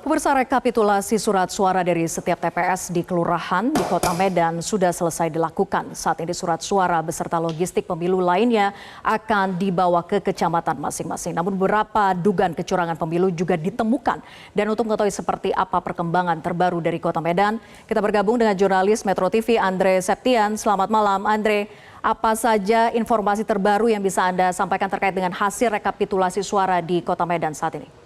Pemirsa, rekapitulasi surat suara dari setiap TPS di kelurahan di Kota Medan sudah selesai dilakukan. Saat ini surat suara beserta logistik pemilu lainnya akan dibawa ke kecamatan masing-masing. Namun beberapa dugaan kecurangan pemilu juga ditemukan. Dan untuk mengetahui seperti apa perkembangan terbaru dari Kota Medan, kita bergabung dengan jurnalis Metro TV Andre Septian. Selamat malam Andre. Apa saja informasi terbaru yang bisa Anda sampaikan terkait dengan hasil rekapitulasi suara di Kota Medan saat ini?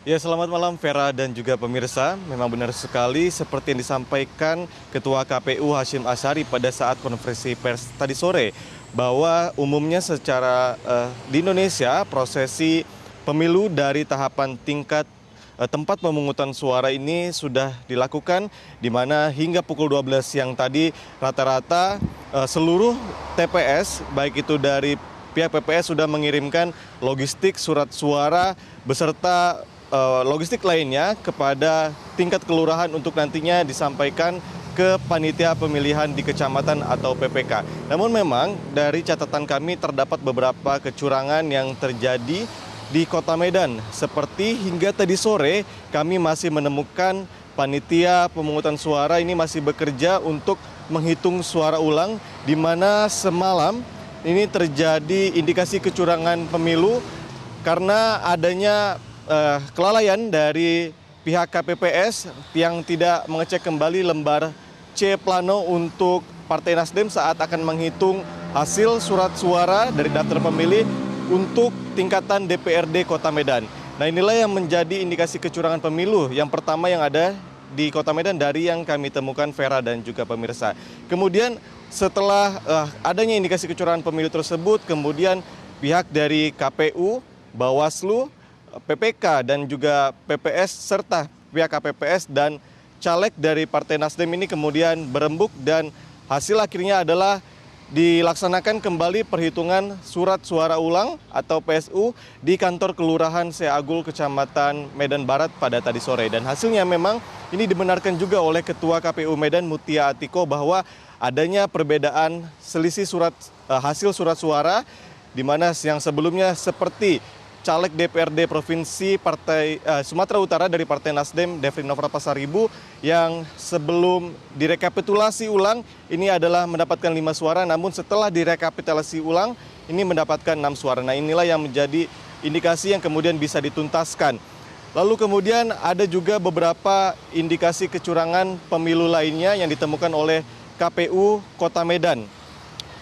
Ya, selamat malam Vera dan juga pemirsa. Memang benar sekali seperti yang disampaikan Ketua KPU Hasyim Asyari pada saat konferensi pers tadi sore, bahwa umumnya secara di Indonesia prosesi pemilu dari tahapan tingkat tempat pemungutan suara ini sudah dilakukan, di mana hingga pukul 12 siang tadi rata-rata seluruh TPS baik itu dari pihak PPS sudah mengirimkan logistik surat suara beserta logistik lainnya kepada tingkat kelurahan untuk nantinya disampaikan ke panitia pemilihan di kecamatan atau PPK. Namun memang dari catatan kami terdapat beberapa kecurangan yang terjadi di Kota Medan. Seperti hingga tadi sore kami masih menemukan panitia pemungutan suara ini masih bekerja untuk menghitung suara ulang, di mana semalam ini terjadi indikasi kecurangan pemilu karena adanya kelalaian dari pihak KPPS yang tidak mengecek kembali lembar C plano untuk Partai Nasdem saat akan menghitung hasil surat suara dari daftar pemilih untuk tingkatan DPRD Kota Medan. Nah, inilah yang menjadi indikasi kecurangan pemilu yang pertama yang ada di Kota Medan dari yang kami temukan Vera dan juga pemirsa. Kemudian setelah adanya indikasi kecurangan pemilu tersebut, kemudian pihak dari KPU, Bawaslu, PPK dan juga PPS serta pihak KPPS dan caleg dari Partai Nasdem ini kemudian berembuk dan hasil akhirnya adalah dilaksanakan kembali perhitungan surat suara ulang atau PSU di kantor Kelurahan Seagul, Kecamatan Medan Barat pada tadi sore. Dan hasilnya memang ini dibenarkan juga oleh Ketua KPU Medan Mutia Atiko bahwa adanya perbedaan selisih hasil surat suara, di mana yang sebelumnya seperti caleg DPRD Provinsi Partai Sumatera Utara dari Partai Nasdem, Devri Novra Pasaribu, yang sebelum direkapitulasi ulang ini adalah mendapatkan 5 suara, namun setelah direkapitulasi ulang ini mendapatkan 6 suara. Nah, inilah yang menjadi indikasi yang kemudian bisa dituntaskan. Lalu kemudian ada juga beberapa indikasi kecurangan pemilu lainnya yang ditemukan oleh KPU Kota Medan.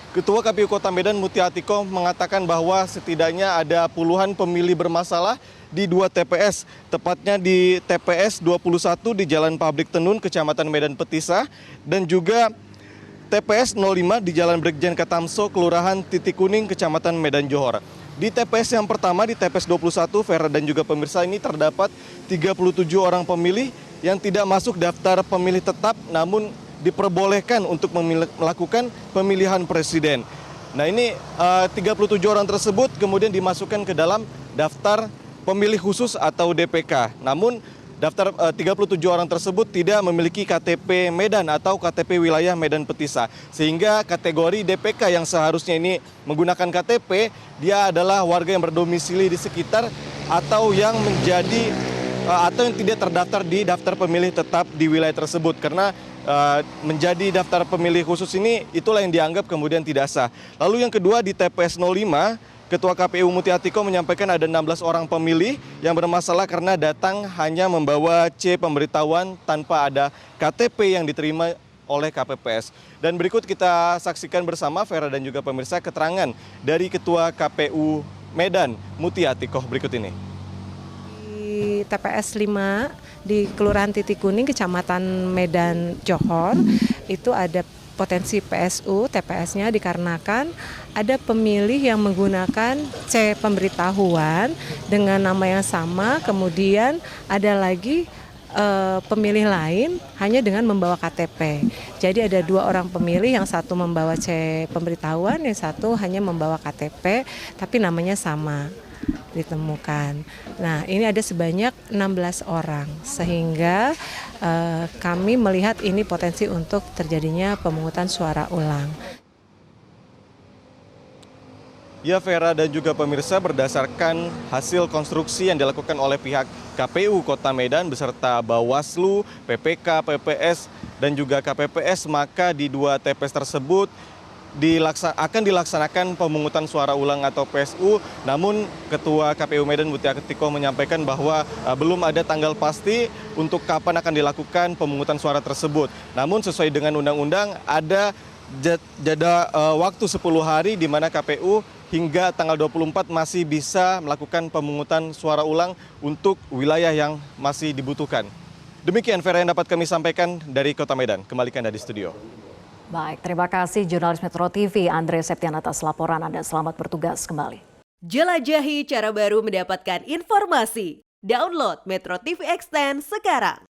Ketua KPU Kota Medan Mutia Atiko mengatakan bahwa setidaknya ada puluhan pemilih bermasalah di 2 TPS, tepatnya di TPS 21 di Jalan Pabrik Tenun, Kecamatan Medan Petisah, dan juga TPS 05 di Jalan Brigjen Katamso, Kelurahan Titik Kuning, Kecamatan Medan Johor. Di TPS yang pertama, di TPS 21, Vera dan juga pemirsa, ini terdapat 37 orang pemilih yang tidak masuk daftar pemilih tetap, namun diperbolehkan untuk melakukan pemilihan presiden. Nah, ini 37 orang tersebut kemudian dimasukkan ke dalam daftar pemilih khusus atau DPK. Namun daftar 37 orang tersebut tidak memiliki KTP Medan atau KTP wilayah Medan Petisah. Sehingga kategori DPK yang seharusnya ini menggunakan KTP, dia adalah warga yang berdomisili di sekitar atau yang menjadi atau yang tidak terdaftar di daftar pemilih tetap di wilayah tersebut, karena menjadi daftar pemilih khusus ini itulah yang dianggap kemudian tidak sah. Lalu yang kedua di TPS 05, Ketua KPU Mutia Atiko menyampaikan ada 16 orang pemilih yang bermasalah karena datang hanya membawa C pemberitahuan tanpa ada KTP yang diterima oleh KPPS. Dan berikut kita saksikan bersama Vera dan juga pemirsa keterangan dari Ketua KPU Medan Mutia Atiko berikut ini. Di TPS 5 di Kelurahan Titik Kuning, Kecamatan Medan Johor, itu ada potensi PSU TPS-nya dikarenakan ada pemilih yang menggunakan C pemberitahuan dengan nama yang sama, kemudian ada lagi pemilih lain hanya dengan membawa KTP. Jadi ada 2 orang pemilih, yang satu membawa C pemberitahuan, yang satu hanya membawa KTP, tapi namanya sama ditemukan. Nah, ini ada sebanyak 16 orang, sehingga kami melihat ini potensi untuk terjadinya pemungutan suara ulang. Ya Vera dan juga pemirsa, berdasarkan hasil konstruksi yang dilakukan oleh pihak KPU Kota Medan beserta Bawaslu, PPK, PPS, dan juga KPPS, maka di 2 TPS tersebut akan dilaksanakan pemungutan suara ulang atau PSU. Namun Ketua KPU Medan Mutia Ketiko menyampaikan bahwa belum ada tanggal pasti untuk kapan akan dilakukan pemungutan suara tersebut. Namun sesuai dengan undang-undang ada jeda waktu 10 hari di mana KPU hingga tanggal 24 masih bisa melakukan pemungutan suara ulang untuk wilayah yang masih dibutuhkan. Demikian Vera yang dapat kami sampaikan dari Kota Medan. Kembalikan dari studio. Baik, terima kasih jurnalis Metro TV Andre Septian atas laporan Anda. Selamat bertugas kembali. Jelajahi cara baru mendapatkan informasi. Download Metro TV Extend sekarang.